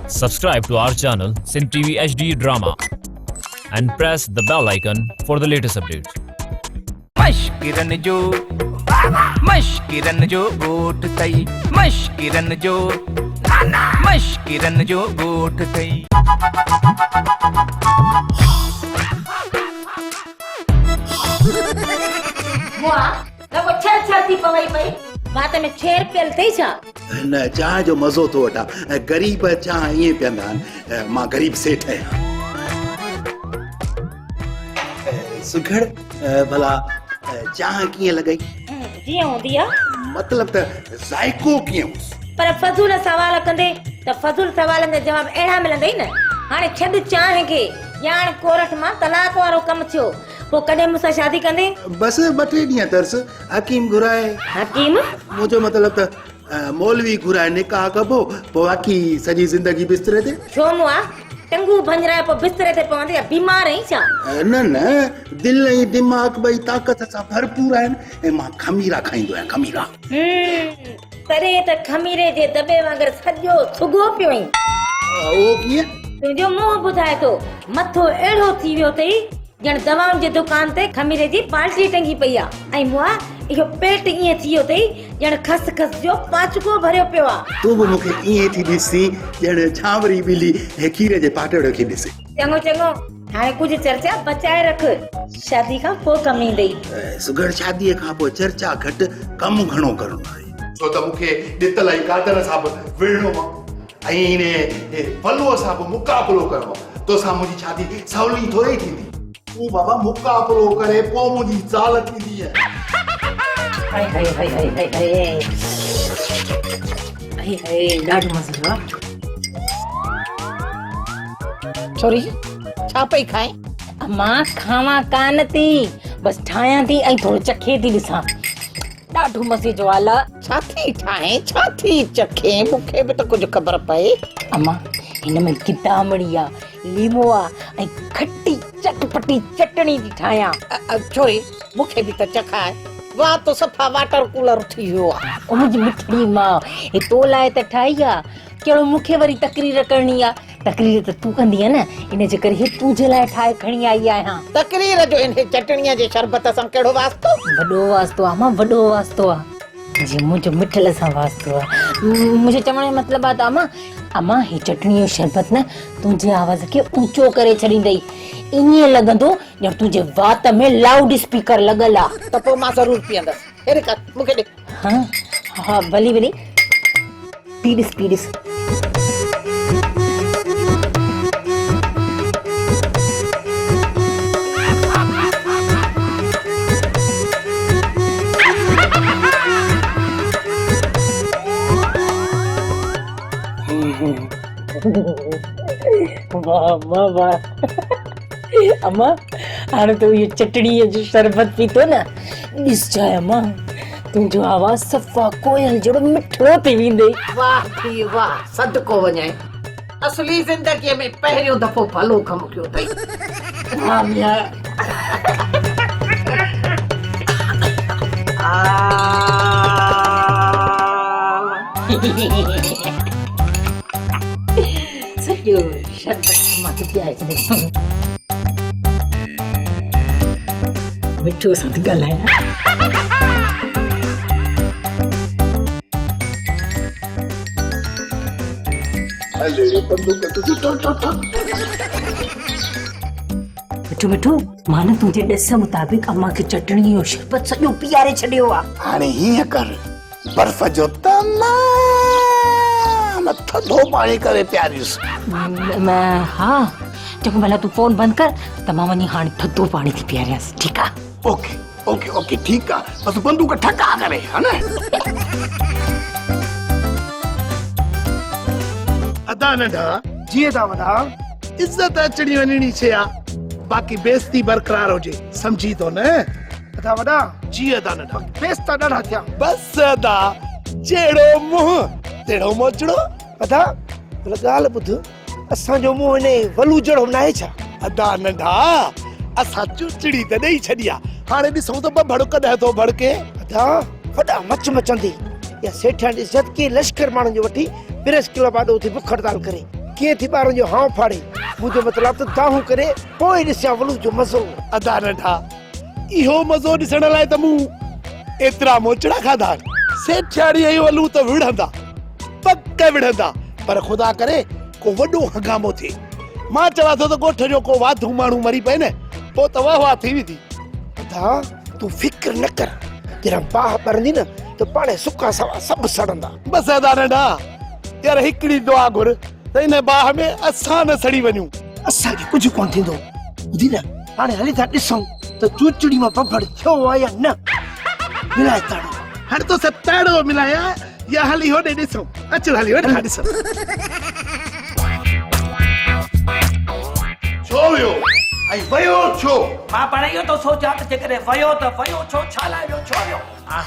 Subscribe to our channel Sin TV HD Drama and press the bell icon for the latest updates. मश्किरन जो गोठ तई मश्किरन जो गोठ तई वाह ना वो छर थी पवई पई बात में छेर पेल थई छा न चाह जो मज़ो तो वठा गरीब चाह ये पियंदा आहिनि मां गरीब सेठ आहियां सुघड़ भला चाह कीअं लॻई जीअं हूंदी आहे मतलब त ज़ाइको कीअं हुअसि पर फज़ूल सवाल कंदे त फज़ूल सवालनि जा जवाब अहिड़ा मिलंदई न हाणे छॾ चाह खे ॼाण कोरठ मां तलाक वारो कमु थियो पोइ कॾहिं मूंसां शादी कंदे बस 2-3 ॾींहं तरस हकीम घुराए हकीम मुंहिंजो मतलब त मौलवी घुराए निकाह कबो पोइ बाक़ी सॼी ज़िंदगी बिस्तरे ते छो मुआ टंगू भंजराए पोइ बिस्तरे ते पवंदी आहे बीमार आहीं छा न दिल ऐं दिमाग़ ॿई ताक़त सां भरपूर आहिनि ऐं मां खमीरा खाईंदो आहियां खमीरा तॾहिं त खमीरे जे दॿे वांगुरु सॼो सुगो पियो आहीं उहो कीअं तुंहिंजो मुंहुं ॿुधाए थो मथो अहिड़ो थी वियो अथई ॼण दवाउनि जे दुकान ते खमीरे जी बाल्टी टंगी पई आहे ऐं मुआ इहो पेट ईअं थी वियो अथई ॼण खस जो पाचको भरियो पियो आहे तूं बि मूंखे ईअं थी ॾिसी ॼण छांवरी ॿिली खीर जे पाटड़ खे ॾिसे चङो हाणे कुझु चर्चा बचाए रख शादी खां पोइ कम ईंदई सुघड़ शादीअ खां पोइ चर्चा घटि कमु घणो करणो आहे छो त मूंखे ॾितल ऐं कादर सां बि विढ़णो आहे ऐं इन पलूअ सां बि मुक़ाबिलो करणो आहे तोसां मुंहिंजी शादी सवली थोरी थींदी तूं बाबा मुक़ाबिलो करे पोइ मुंहिंजी ज़ाल थींदी आहे ॾाढो मज़ो आहे छोरी छा पई खाए मां खावां कान थी बस ठाहियां थी ऐं थोरो चखे थी ॾिसां ॾाढो मज़े जो आला छा थी ठाहे छा थी चखे मूंखे बि त कुझु ख़बर पए अम्मा हिन में गिदामड़ी आहे लीमो आहे ऐं खटी चटपटी चटणी थी ठाहियां छोरी मूंखे बि त चखाए वाह तो सफ़ा वाटर कूलर थी वियो आहे ओ मुंहिंजी मिठड़ी मां हे तो लाइ त ठाही आहे कहिड़ो मूंखे वरी तकरीर करणी आहे तकरीर त तूं कंदी आहे न इन जे करे तुंहिंजे लाइ ठाहे खणी आई आहियां तकरीर जो इन चटणीअ जे शरबत सां कहिड़ो वास्तो वॾो वास्तो आहे मां वॾो वास्तो आहे जी मुंहिंजो मिठल सां वास्तो आहे मुंहिंजे चवण जो मतिलबु आहे त अम्मा ही चटणी जो शरबत न तुंहिंजे आवाज़ खे ऊंचो करे छॾींदई ईअं लॻंदो ॼण तुंहिंजे वात में लाउड स्पीकर लॻल आहे त पोइ मां ज़रूरु पीअंदसि हेॾे कर मूंखे ॾे हा भली पी ॾिस वाह अम्मा हाणे तो ये चटणीअ जो शरबत पीतो न ॾिस जाए अम्मा तुंहिंजो आवाज़ सफ़ा कोयल जहिड़ो मिठो थी वेंदई वाह थी वाह सदको वञे असली ज़िंदगीअ में पहिरियों दफ़ो भलो कमु कयो अथई हा मिया सॼो शरबत मां पीआए छॾे मिठो सां थी ॻाल्हायां मिठो मां न तुंहिंजे ॾिस मुताबिक़ अम्मा खे चटणी जो शरबत सॼो पीआरे छॾियो आहे हाणे हीअं कर बर्फ जो तमामु थधो पाणी करे पियारीसि हा चङो भला तूं फोन बंदि कर त मां वञी हाणे थधो पाणी थी पीआरियासि ठीकु आहे ओके ठीकु आहे बसि बंदूक ठका करे हा न अदा नंढा जीअं था वॾा इज़त अचणी वञणी शइ आहे बाक़ी बेइज़ती बरक़रार हुजे सम्झी थो न अदा वॾा जीअं था नंढा बेइज़ता ॾाढा थिया बसि अदा जहिड़ो मुंहुं तहिड़ो मोचड़ो अदा ॻाल्हि ॿुध असांजो मुंहुं हिन वलू जहिड़ो न आहे छा अदा नंढा असां चुचड़ी त ॾेई छॾी आहे हाणे ॾिसूं त भड़क ॾह थो भड़के अदा वॾा मच मचंदी या सेठा ॾिस जद के लश्कर माण्हुनि जो वठी 2 किलो बाद उते बुख हड़ताल करे कीअं थी ॿारनि जो हाव फाड़े मुंहिंजो मतिलबु त दाहूं करे पोइ ॾिसां वलू जो मज़ो अदा नंढा इहो मज़ो ॾिसण लाइ त मूं एतिरा मोचड़ा खाधा सेठियाणी ऐं वलू त विढ़ंदा पक विढ़ंदा पर ख़ुदा करे को वॾो हंगामो थिए मां चवां थो त ॻोठ जो को वाधू माण्हू मरी पए न पोइ त वाह थी वेंदी अदा तूं फिक्र न कर जॾहिं बाह ॿरंदी न त पाणे सुका सवा सभु सड़ंदा बसि अदा नंढा यार हिकिड़ी दुआ घुर त हिन बाह में असां न सड़ी वञूं असांखे कुझु कोन थींदो ॿुधी न हाणे हली था ॾिसूं त चूचड़ी मां पपड़ थियो आहे या न मिलाए ताड़ो हाणे तो सभु ताड़ो मिलाया या हली होॾे ॾिसूं अचो हली वठा ॾिसूं छो वियो ऐं वियो छो मां पाण इहो थो सोचां त जेकॾहिं वियो त वियो छो छा लाइ वियो छो वियो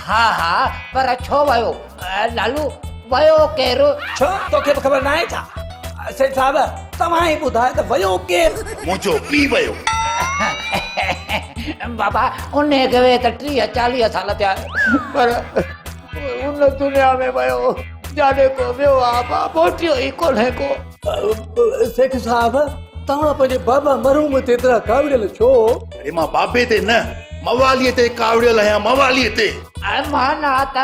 हा हा पर छो वियो लालू वियो केरु छो तोखे बि ख़बर न आहे छा सेठ साहब तव्हां ई ॿुधायो त वियो केरु मुंहिंजो पीउ वियो बाबा उन खे त 30-40 साल थिया पर उन दुनिया में वियो जाने को वियो आहे मां मोटियो ई कोन्हे को सेठ साहब तव्हां पंहिंजे बाबा मरूम ते एतिरा कावड़ियल छो अरे मां बाबे ते न मवालीअ ते कावड़ियल आहियां मवालीअ ते माना त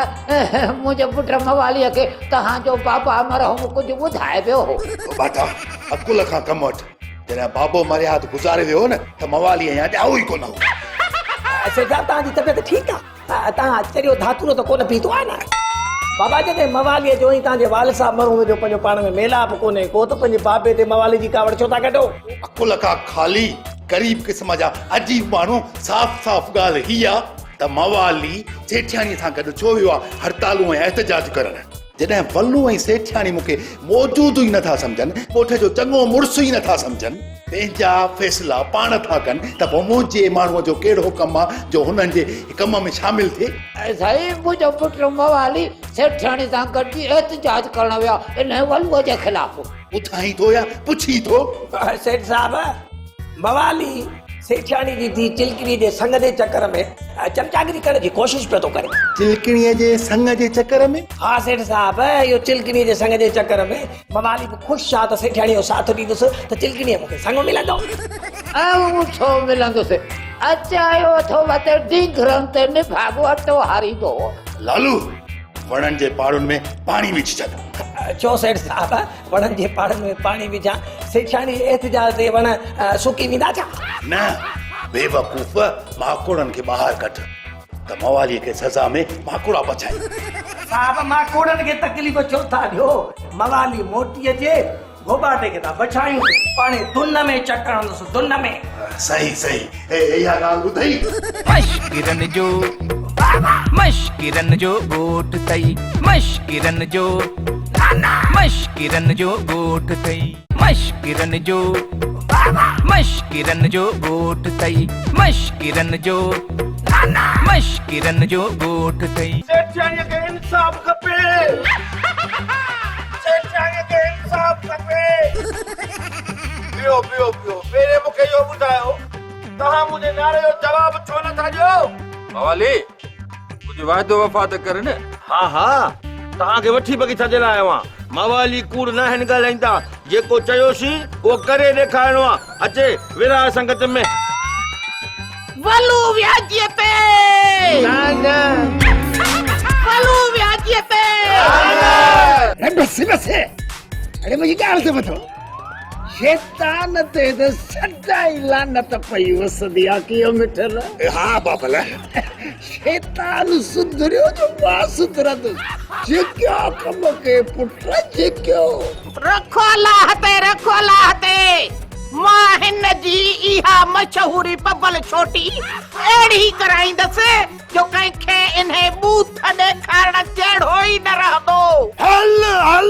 मुंहिंजे पुट मवालीअ खे तव्हांजो बाबा मरहूम कुझु ॿुधाए पियो हो बाटा अकुल खां कम वठ जॾहिं बाबो मरिया त गुज़ारे वियो न त मवाली अञा ॼाओ ई कोन हो सेठ साहब तव्हांजी तबियत ठीकु आहे तव्हां चरियो धातुरो त कोन पीतो आहे न बाबा जॾहिं मवालीअ जो ई तव्हांजे वाल साहब मरूम जो पंहिंजो पाण में मेलाप कोन्हे को त पंहिंजे बाबे ते मवाली जी कावड़ छो था कढो अकुल खां खाली ग़रीब क़िस्म जा अजीब माण्हू साफ़ साफ़ ॻाल्हि ही आहे त मवाली सेठियाणीअ सां गॾु छो वियो आहे हड़तालूं ऐं एहतजाज करणु जॾहिं वल्लू ऐं सेठियाणी मूंखे मौजूदु ई नथा सम्झनि ॻोठ जो चङो मुड़ुसु ई नथा सम्झनि पंहिंजा फैसला पाण था कनि त पोइ मुंहिंजे माण्हूअ जो कहिड़ो कमु आहे जो हुननि जे कम में शामिल थिए साईं मुंहिंजो पुट मवाली सेठियाणी सां गॾिजी एहतजाज करण विया इन वलूअ जे ख़िलाफ़ ॿुधाई थो या पुछी थो सेठ साहब मवाली सेठियाणी जी धी चिलकड़ी जे संग जे चक्कर में चमचागिरी करण जी कोशिश पियो थो करे चिलकड़ीअ जे संग जे चक्कर में हा सेठ साहब इहो चिलकड़ी जे संग जे चक्कर में मवाली बि ख़ुशि आहे त सेठियाणी जो साथ ॾींदुसि त चिलकड़ीअ मूंखे संग मिलंदो ऐं छो मिलंदुसि अचायो अथव त ढींघरनि ते निभाॻो अटो हारींदो लालू वणनि जे पाड़ुनि में पाणी विझी छॾ छो सेठ साहब वणनि जे पाड़नि में पाणी विझां सेठियाणी एहतजाज ते वण सुकी वेंदा छा न बेवकूफ़ माकोड़नि खे ॿाहिरि कढ त मवालीअ खे सज़ा में माकोड़ा बचाए साहब माकोड़नि खे तकलीफ़ छो था ॾियो मवाली मोटी अचे गोबाटे खे था बचायूं पाणे दुन में चकरंदुसि दुन में सही सही इहा ॻाल्हि ॿुधई मश्किरन जो ॻोठ तई मश्किरन जो ॻोठ तई मश्किरन जो ॻोठ तई मश्किरन जो ॻोठ तई सेठियाणीअ खे इंसाफ़ खपे सेठियाणीअ खे इंसाफ़ खपे पियो पहिरे मूंखे इहो ॿुधायो तव्हां मुंहिंजे नारे जो जवाब छो नथा ॾियो मवाली कुझु वाइदो वफ़ा त कर न हा हा तव्हांखे वठी बगी छॾे लाइ आयो आहियां मवाली कूड़ न हिन ॻाल्हाईंदा जेको चयोसीं उहो करे ॾेखारिणो आहे अचे विरहा संगत में वलू व्याजीअ ते वलू व्याजीअ ते बस अरे मुंहिंजी ॻाल्हि त ॿुधो शैतान ते त सदाई लानत पई वसदी आहे कीअं मिठल हा बाबल शैतान सुधरियो जो मां सुधरंदुसि जेकियो कम के पुट जेकियो रखो लाहते मां हिन जी इहा मशहूरी पबल छोटी अहिड़ी कराईंदसि जो कंहिंखे इन्हे बूथ ॾेखारण जहिड़ो ई न रहंदो हल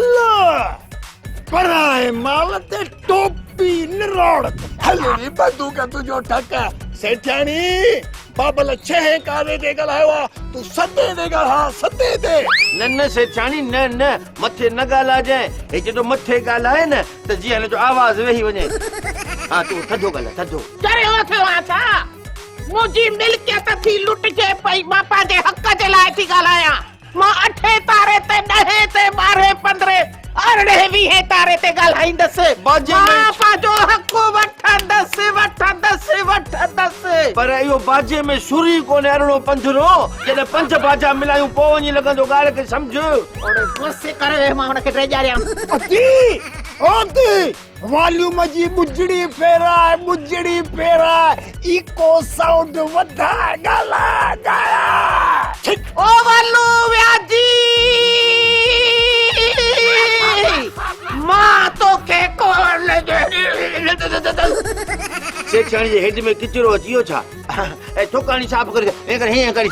पराए माल ते टोपी निरोड़ हल री बंदूक तुझो ठक सेठियाणी बाबल छहे कारे ते ॻाल्हायो आहे तूं सते ते ॻाल्हा सते ते न सेठाणी न मथे न ॻाल्हाइजांइ हे जॾहिं मथे ॻाल्हाए न त जीअं हिन जो आवाज़ वेही वञे हा तूं थधो ॻाल्हाए थधो चरियो थियो आहे छा मुंहिंजी मिल्कियत थी लुटिजे पई मां पंहिंजे हक़ जे लाइ थी ॻाल्हायां मां 8 तारे ते 10 ते 12 15 अरड़े भी है तारे ते ॻाल्हाईंदसि बाजे में- मां पंहिंजो हक़ वठंदसि पर इहो बाजे में सुरी कोन्हे अरिड़ो पंजरो जॾहिं पंज बाजा मिलायूं पोइ वञी लॻंदो ॻाल्हि खे सम्झ ओड़े गुस्से करे मां हुनखे टे ॼारियां वॉल्यूम जी बुजड़ी फेरा इको साउंड वधा गाला गाया ओ वल्लू व्याजी मां तोखे कोन सेठाणी जे हेड में किचिरो अची वियो छा ऐं चोकाणी साफ़ करे ऐं करे हीअं करे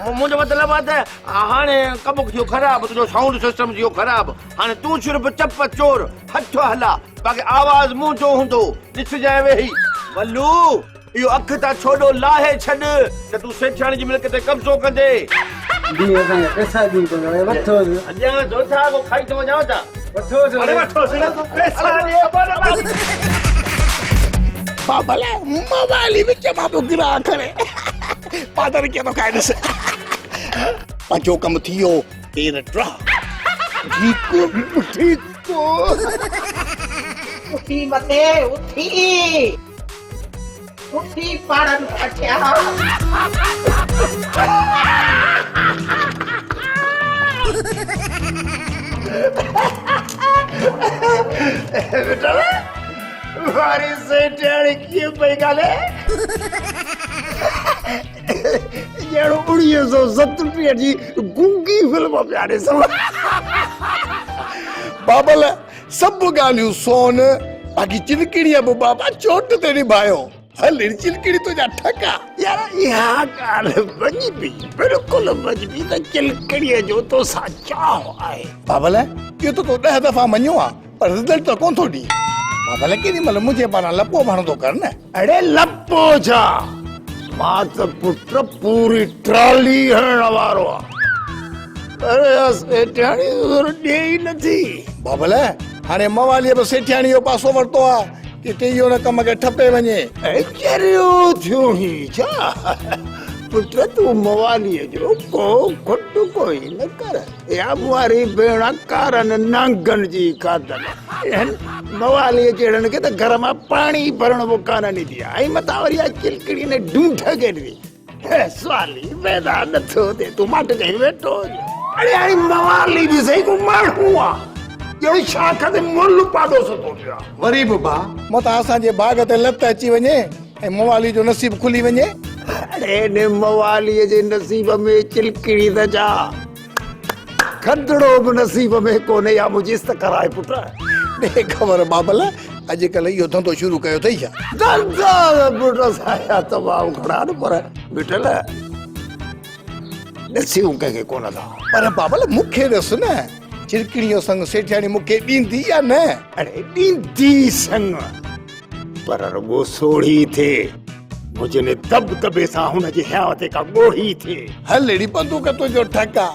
मुंहिंजो मतिलबु आहे त हाणे कमु थियो ख़राबु तुंहिंजो साउंड सिस्टम थियो ख़राबु हाणे तूं सिर्फ़ु चप चोर हथ हला बाक़ी आवाज़ मूं जो हूंदो ॾिसजांइ वेही वल्लू इहो अखि था छोड़ो लाहे छॾ त तूं सेठाणी जी मिल्क ते कब्ज़ो कंदे अॼां जोथा को खाई थो वञां था बाबले मवाली विच मां तो गिरा करे पादर के तो कायदे से पंजो कम थियो तेरे ड्रा ठीक उठी मते उठी पाड़न अठिया बेटा हमारी सेठाणी की पई गाले यार 1970 जी गूंगी फिल्म प्यारे सब बाबल सब गालियूं सोन बाकी चिलकड़िया बि बाबा चोट ते निभायो हल चिलकड़ी तुझा ठका यार इहा गाल बजबी बिल्कुल बजबी त चिलकड़ीअ जो तो साचाओ आहे बाबल इहो तो 10 दफ़ा मञियो आहे पर रिज़ल्ट त कोन थो ॾी बाबल केॾी महिल मुंहिंजे पारां लपो भणंदो कर न अड़े लपो छा मां त पुट पूरी ट्राली हणण वारो आहे अरे सेठाणी ॾे ई नथी बाबल हाणे मवालीअ बि सेठाणी जो पासो वरितो आहे कि ते इहो न कम खे ठपे वञे चरियो थियो ही छा पुट तूं मवालीअ जो को खुट कोई न कर या मुआरी भेण कारन नांगन जी कादन मवालीअ जहिड़नि खे त घर मां पाणी भरण बि कान ॾींदी आहे ऐं मथां वरी चिलकड़ी ने ढूंढ के ॾिनी सवाली पैदा नथो थिए तूं मट कहीं वेठो अरे हाणे मवाली बि सही को माण्हू आहे ॼण शाख ते मुल पाडो सतो पियो वरी बि भा मथां असांजे बाग ते लत अची वञे ऐं मवाली जो नसीब खुली वञे अरे ने मवालीअ जे नसीब में चिलकड़ी त जा खदड़ो बि नसीब में कोन्हे या मुझिस त कराए पुट ॾे ख़बर बाबल अॼुकल्ह इहो धंधो शुरू कयो अथई छा धंधा पुट असांजा तमामु घणा न पर बिठल ॾसियूं कंहिंखे कोन था पर बाबल मूंखे ॾिस न चिलकड़ीअ संग सेठाणी मूंखे ॾींदी या न अड़े ॾींदी संग पर रुॻो सोढ़ी थिए मुझे दबदबे सां हुनजे हियाव ते का ॻोढ़ी थिए हल अहिड़ी बंदूक तुंहिंजो ठका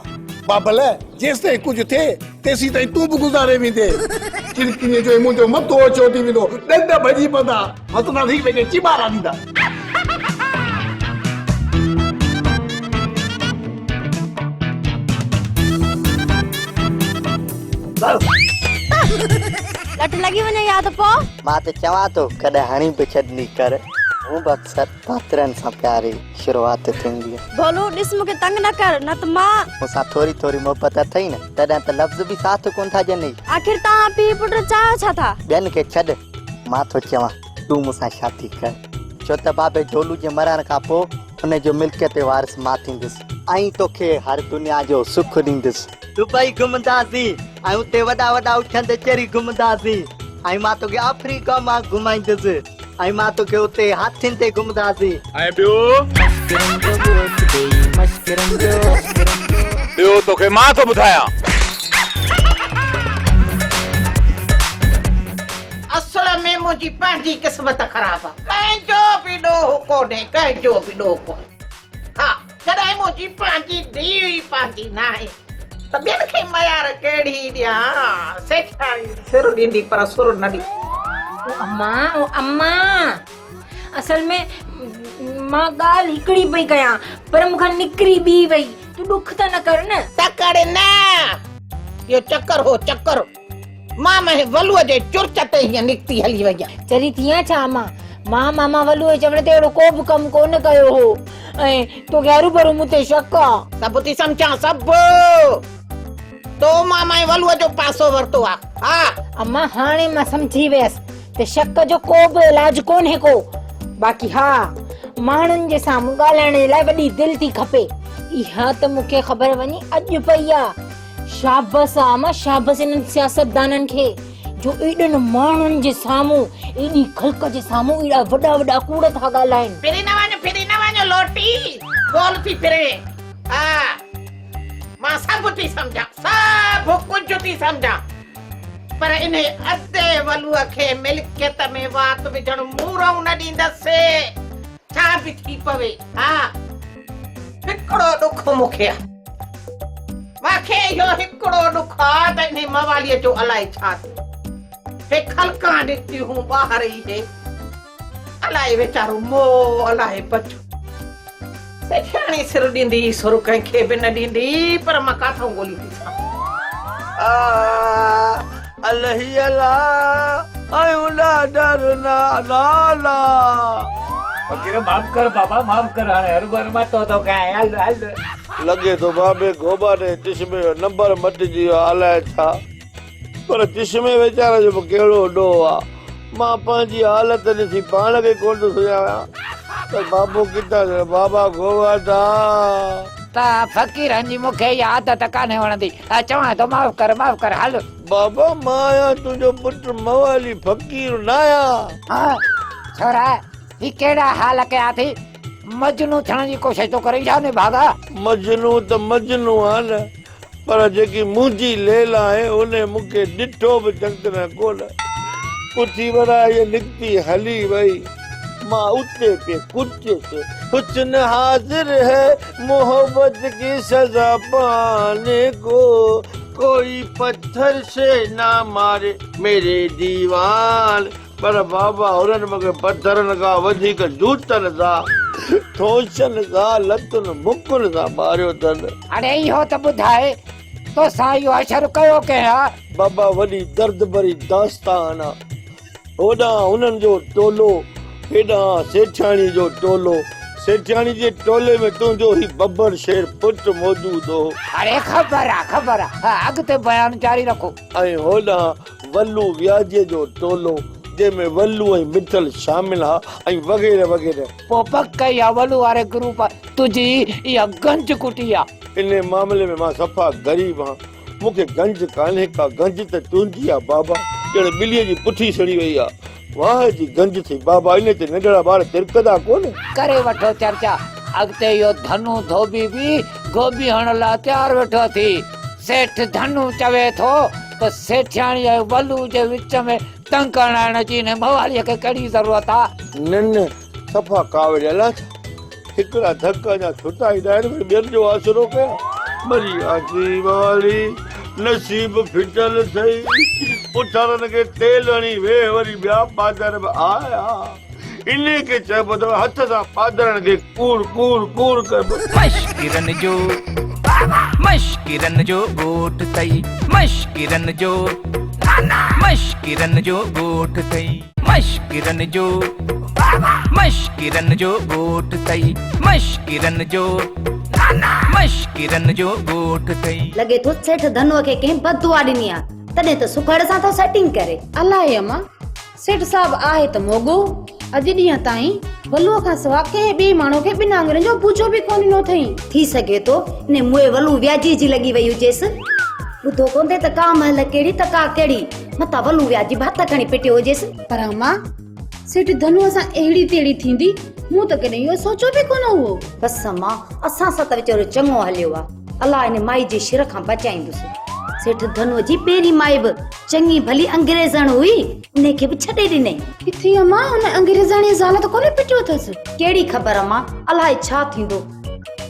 बाबल जेसिताईं कुझु थिए तेसीं ताईं तूं बि गुज़ारे वेंदे चिलकड़ीअ जो मुंहिंजो मथो अचो थी वेंदो ॾंद भॼी पवंदा मथां थी वेंदे चिमारा ॾींदा लट लगी वञे याद पो मां त चवां थो कॾहिं हणी बि छॾनी कर हूं बि अक्सर पात्रनि सां प्यारी शुरूआत थींदी आहे बोलू ॾिस मूंखे तंग न कर न त मां मूंसां थोरी थोरी मोहबत अथई न तॾहिं त लफ़्ज़ बि साथ कोन था ॾियनि आखिर तव्हां पीउ पुट चाहियो छा था ॿियनि खे छॾ मां थो चवां तूं मूंसां शादी कर छो त बाबे ढोलू जे मरण खां पोइ हुनजो मिल्कियत वारिस मां थींदुसि ऐं तोखे हर दुनिया जो सुख ॾींदुसि दुबई घुमंदासीं ऐं उते वॾा वॾा उठंदे चेरी घुमंदासीं ऐं मां तोखे अफ्रीका मां घुमाईंदुसि ऐं मां तोखे उते हाथियुनि ते घुमंदासीं ऐं ॿियो तोखे मां थो ॿुधायां असल में मुंहिंजी पंहिंजी क़िस्मत ख़राब आहे कंहिंजो बि ॾोह कोन्हे कंहिंजो बि ॾोह कोन्हे हा जॾहिं मुंहिंजी पंहिंजी धीउ पंहिंजी न आहे त ॿियनि खे मयार कहिड़ी ॾियां सेठाणी सिर ॾींदी पर सुर न ॾी अम्मा असल में मां ॻाल्हि हिकिड़ी पई कयां पर मूंखां निकिरी ॿी वई तूं ॾुख त न कर न तकड़ न इहो चक्कर हो चक्कर मां में वलूअ जे चुरच ते हीअं निकिती हली वई आहे। चरी थियां छा अम्मा? मां मामा वलूअ चवण ते अहिड़ो को बि कमु कोन कयो हो ऐं तोखे हरू भरू मूं ते शक आहे। सभु थी सम्झां सभु। तो मामा वलूअ जो पासो वरितो आहे। हा अम्मा हाणे मां सम्झी वियसि त शक जो को बि इलाज कोन्हे को। बाक़ी हा माण्हुनि जे साम्हूं ॻाल्हाइण जे लाइ वॾी दिलि थी खपे। इहा त मूंखे ख़बर वञी अॼु पई आहे। शाबस आहे अम्मा, शाबस इन्हनि सियासतदाननि खे जो एॾनि माण्हुनि जे साम्हूं एॾी ख़ल्क़ जे साम्हूं एॾा वॾा वॾा कूड़ था ॻाल्हाइनि। फिरी न वञ लोटी गोल थी फिरे। हा मां सभु थी सम्झां, सभु कुझु थी सम्झां, पर इन अधे वलूअ खे मिल्कियत में वात विझण मूरऊं न ॾींदसि। छा बि थी पवे। हा हिकिड़ो ॾुख मूंखे आहे, मूंखे इहो हिकिड़ो ॾुख आहे त इन मवालीअ जो अलाए छा थियो। हे खलकां ॾिठियूं ॿाहिरि ई हे अलाए वीचारो मोह अलाए बचो। सेठाणी सिर ॾींदी सुर कंहिंखे बि न ॾींदी, पर मां काथां ॻोल्ही थी सघां। अलाही अल्लाह आयूं ॾाढा रुना नाला। फकीर माफ कर बाबा, माफ कर। हाणे हर बार मां तो कहे हल हल लॻे थो बाबे गोबा ने चश्मे जो नंबर मटिजी वियो अलाए छा, पर चश्मे वीचारे जो कहिड़ो ॾोह आहे। मां पंहिंजी हालत ॾिसी पाण खे कोन थो सुञाणा त बाबो किथां जो बाबा गोवा था। ता फकीरनि जी मूंखे इहा आदत कान्हे वणंदी। चवां थो माफ़ कर हल। बाबा मां आहियां तुंहिंजो पुटु मवाली फ़कीर न आहियां। छोरा ही कहिड़ा हाल कया थी? मजनू थियण जी कोशिशि तो करे छा ने भागा? मजनू त मजनू आहे न, पर जेकी मुंहिंजी लैला आहे उन मूंखे ॾिठो बि चङी तरह कोन। कुझी वरा ये निकती हली वई, मां उते के कुछ से हुस्न हाजिर है मोहब्बत की सजा पाने को। कोई पत्थर से ना मारे मेरे दीवान, पर बाबा उन्हनि मूंखे पत्थरनि खां वधीक जूतनि सां ठोसनि सां लतुनि मुकुनि सां मारियो अथनि। अरे इहो त ॿुधाए तो सां इहो अशर कयो कंहिं? बाबा वॾी दर्द भरी दास्तान आहे। होॾां उन्हनि जो टोलो, हेॾां सेठाणी जो टोलो। सेठाणी जे टोले में तुंहिंजो ही बब्बर शेर पुट मौजूद हो। अरे ख़बर आहे। अॻिते बयान जारी रखो। ऐं होॾां वल्लू व्याजे जो टोलो जंहिंमें वल्लू ऐं मिठल शामिल आहे ऐं वग़ैरह वग़ैरह। पोइ पक इहा वल्लू वारे ग्रुप तुंहिंजी इहा गंज कुटी आहे। इन मामले में मां सफ़ा ग़रीब आहियां, मूंखे गंज कान्हे का। गंज त तुंहिंजी आहे बाबा, ॼण ॿिलीअ जी पुठी सड़ी वई आहे। वाह जी गंज थी बाबा, इन ते नंढड़ा ॿार तिरकदा कोन। करे वठो चर्चा। अॻिते इहो धनु धोबी बि गोभी हणण लाइ तयारु वेठो थी। सेठ धनु चवे थो त सेठाणी ऐं वल्लू जे विच में तंग हणाइण जी हिन मवालीअ खे कहिड़ी ज़रूरत आहे? न सफ़ा कावड़ियल छा, हिकिड़ा धक अञा छुटाईंदा आहिनि, ॿियनि जो आसरो कया। मरी आसी मवाली नसीब फिटल थई, पुठरनि खे तेल हणी वेह वरी ॿिया पादर बि आया। इन खे चइबो अथव हथ सां पादरनि खे कूड़ कूड़ कूड़ कबो। मश्किरन जो गोठ तई, मश्किरन जो गोठ तई, मश्किरन जो गोठ तई, मश्किरन जो गोठ तई। लगे तो सेठ धनुअ खे कंहिं बदुआ ॾिनी आहे तॾहिं त सुखड़ सां तो सेटिंग करे। अलाए अम्मा, सेठ साहब आहे त मोगो। अॼु ॾींहं ताईं वलूअ खां सवा कंहिं ॿिए माण्हू खे बिना आङुरियुनि जो पूछो बि कोन ॾिनो अथई। थी सघे तो ने मुए वलू व्याजी जी लगी वई हुजेसि। ॿुधो कोन थिए त का महल कहिड़ी त का कहिड़ी, मता वलू व्याजी भात खणी पिटियो हुजेसि। पर अम्मा सेठ धनुअ सां अहिड़ी तेड़ी थींदी मूं त कॾहिं इहो सोचो बि कोन हुओ। बस अम्मा असां सां त वीचारो चङो हलियो आहे। अलाह इन माई जे शिर खां बचाईंदुसि। सेठ धनुअ जी पहिरीं माई बि चङी भली अंग्रेज़ण हुई, उनखे बि छॾे ॾिनई। किथे अम्मा उन अंग्रेज़ाणी ज़ाल त कोन्हे पिटियो अथसि? कहिड़ी ख़बर अम्मा, अलाए छा थींदो।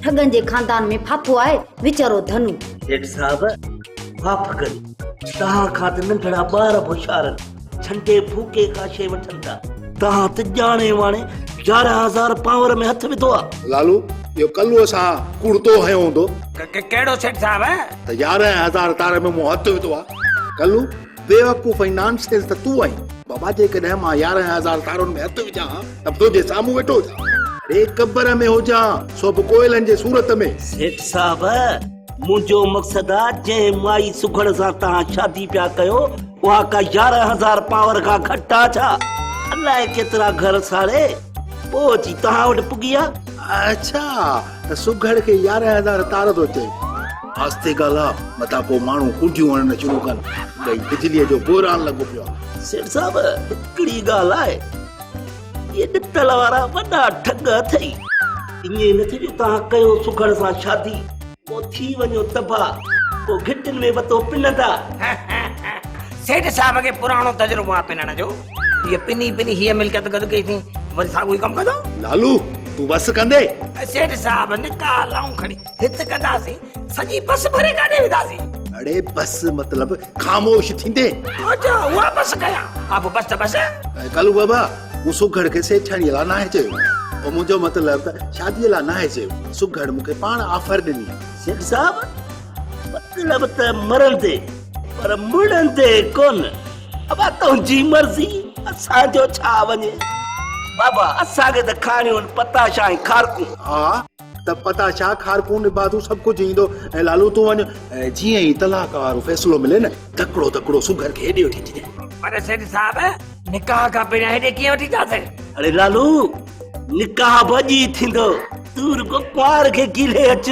ठगनि जे खानदान में फाथो आहे वीचारो धनु। सेठ साहब माफ़ करी, तव्हां खां त नंढड़ा ॿार बि होशियार आहिनि, छंटे फूके का शइ वठनि था। तव्हां त ॼाणे वाणे 11,000 पावर में हथ विधो आहे। लालू इहो कल्लूअ सां कुड़तो हयो हूंदो। कहिड़ो सेठ साहब? त 11,000 तारे में मूं हथ विधो आहे। कल्लू बेवकूफ़ ऐं नॉनसेंस त तूं आहीं बाबा जेकॾहिं मां 11,000 तारुनि में हथ विझां त तुंहिंजे साम्हूं वेठो हुजां अरे क़बर में हुजां सो बि कोयलनि जे सूरत में सेठ साहब मुंहिंजो मक़सदु आहे जंहिं माई सुघड़ सां तव्हां शादी पिया कयो उहा का 11,000 पावर खां घटि आहे छा अलाए केतिरा घर साड़े पोइ अची तव्हां वटि पुगी आहे अच्छा त सुघड़ खे 11,000 तार थो चए आस्ते ॻाल्हि आहे मथां पोइ माण्हू कुंडियूं हणण शुरू कनि भई बिजलीअ जो बोरान लॻो पियो आहे सेठ साहब हिकिड़ी ॻाल्हि आहे ये ॾितल वारा वॾा ठग अथई ईअं न थियो तव्हां कयो सुघड़ सां शादी पोइ थी वञो तबाह पोइ घिटिन में वतो पिनंदा सेठ साहब खे पुराणो तजुर्बो आहे पिनण जो ये पिनी हीअ मिल्कियत गॾु कई थी वरी साॻियो ई कमु कंदो लालू तूं बस कंदे सेठ साहब निकाह लाऊं खणी हित कंदासीं सॼी बस भरे काॾे वेंदासीं अड़े बस मतलब ख़ामोश थींदे अच्छा उहा बस कयां हा पोइ बस त बस कालू बाबा मूं सुघड़ खे सेठाणीअ लाइ नाहे चयो पोइ मुंहिंजो मतिलबु त शादीअ लाइ नाहे चयो सुघड़ मूंखे पाण ऑफर ॾिनी सेठ साहब मतिलबु त मरंदे पर मुड़ंदे कोन अब तुंहिंजी मर्ज़ी असांजो छा वञे बाबा असांखे त खाणियूं पताशा ऐं खारकूं हा त पताशा खारकूं निबातूं सभु कुझु ईंदो ऐं लालू तूं वञ जीअं ई तलाक वारो फ़ैसिलो मिले न तकिड़ो सुघड़ खे हेॾे वठी अचिजे पर सेठ साहब निकाह खां पहिरियां हेॾे कीअं वठी जासे अरे लालू निकाह भॼी थींदो तूं रुगो कुंवार खे कीले अच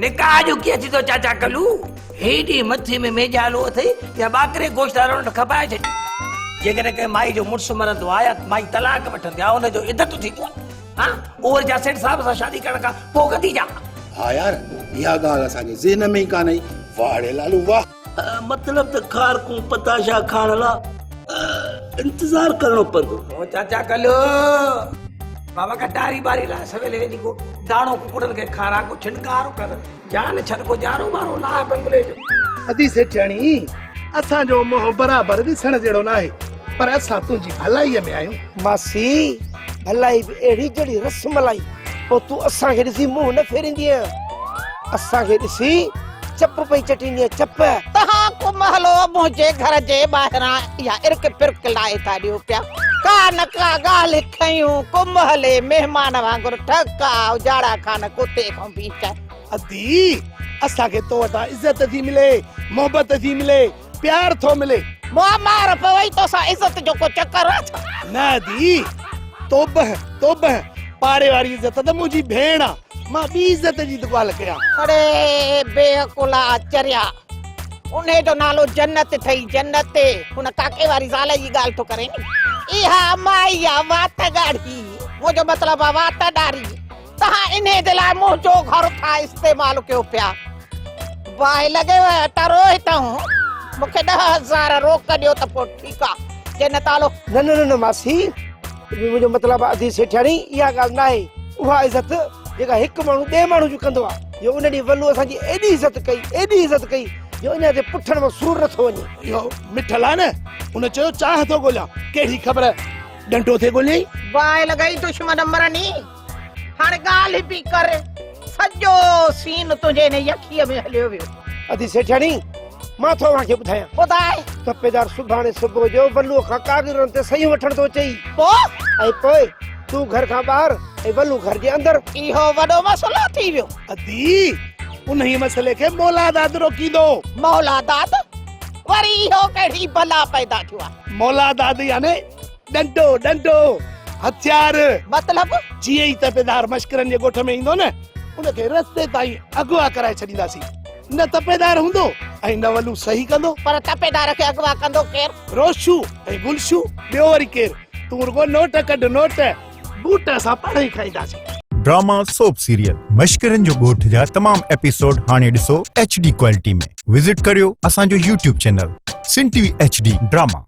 निकाह जो कीअं थींदो चाचा कलू हेॾे मथे में मेजालो अथई या बाकरे गोश्त वारो खपाए छॾी जेकॾहिं कंहिं माई जो मुड़ुसु मरंदो आहे या माई तलाक वठंदी आहे हुनजो इज़त थींदो आहे हा उहो जा सेठ साहब सां शादी करण खां पोइ कॾहिं जा हा यार इहा ॻाल्हि असांजे ज़हन में ई कान्हे वाह रे लालू वाह मतिलबु त खारकूं पताशा खाइण लाइ इंतज़ार करणो पवंदो ओ चाचा कलू बाबा का डारी बारी ला सवेले वेंदी को दाणो कुकुड़न के खारा को छिनकारो कर जान छन को जारो मारो ला बंगले जो अदी सेठाणी असांजो मोह बराबरि ॾिसण जहिड़ो न आहे पर असां तुंहिंजी भलाईअ में आहियूं मासी भलाई बि अहिड़ी जहिड़ी रसमलाई पोइ तूं असांखे ॾिसी मुंहुं न फेरींदीअ असांखे ॾिसी चप पई चटींदीअ चप तहां को महलो मुंहिंजे घर जे ॿाहिरां या इर्क पिर्क लाए था ॾियो पिया का न का ॻाल्हि खयूं कुंभले महिमान वांगुरु ठका उजाड़ा खान कुते खां बीच अदी असांखे तो वटां इज़त थी मिले मोहबत थी मिले प्यार थो मिले मार पवई तो सा इज़त जो को चक्कर आहे न दी तोबह पाड़े वारी इज़त त मुंहिंजी भेण आहे मां ॿी इज़त जी त ॻाल्हि कयां अरे बेअकुला चरिया उन्हे जो नालो जन्नत थई जन्नत हुन काके वारी ज़ाल जी ॻाल्हि तो करे इहा माई आ वात गाड़ी वो जो मतलब आ वात डारी तहां इन्हे जे लाइ मुंहिंजो घर था इस्तेमाल कयो पिया वाह लगे टरो हितां मूंखे 10,000 रोक ॾियो त पोइ ठीकु आहे जे न तालो न मासी मुंहिंजो मतिलबु आहे अधी सेठाणी इहा ॻाल्हि न आहे उहा इज़त जेका हिकु माण्हू ॿिए माण्हू जी कंदो आहे जो उन ॾींहुं वल्लू असांजी एॾी इज़त कई जो इन जे पुठण में सूर नथो वञे इहो मिठल आहे न उन चयो चाह थो ॻोल्हियां कहिड़ी ख़बर डंडो थे ॻोल्हियई वाह लॻई दुश्मन मरनी हाणे ॻाल्हि बि कर सॼो सीन तुंहिंजे हिन अखीअ में हलियो वियो अधी सेठाणी मां थो तव्हांखे ॿुधायां ॿुधाए तपेदार सुभाणे सुबुह जो वल्लूअ खां कागरनि ते सही वठण थो चई पोइ ऐं पोइ तूं घर खां ॿाहिरि ऐं वल्लू घर जे अंदरि इहो वॾो मसलो थी वियो अदी उन ही मसले खे मौलादाद रोकींदो मौलादाद वरी इहो कहिड़ी भला पैदा थियो आहे मौलादाद याने डंडो हथियार मतलब जीअं ई तपेदार मश्करनि जे ॻोठ में ईंदो न उनखे रस्ते ताईं अगवा कराए छॾींदासीं न तपेदार हूंदो ऐं न वल्लू सही कंदो पर तपेदार खे अगवा कंदो केर रोशू ऐं गुलशू ॿियो वरी केर तूं रुगो नोट कढ नोट बूट सां पाण ई खाईंदासीं ड्रामा सोप सीरियल मश्करनि जो ॻोठ जा तमाम एपिसोड हाणे ॾिसो HD क्वालिटी में विजिट करियो असांजो YouTube चैनल सिन TV HD ड्रामा।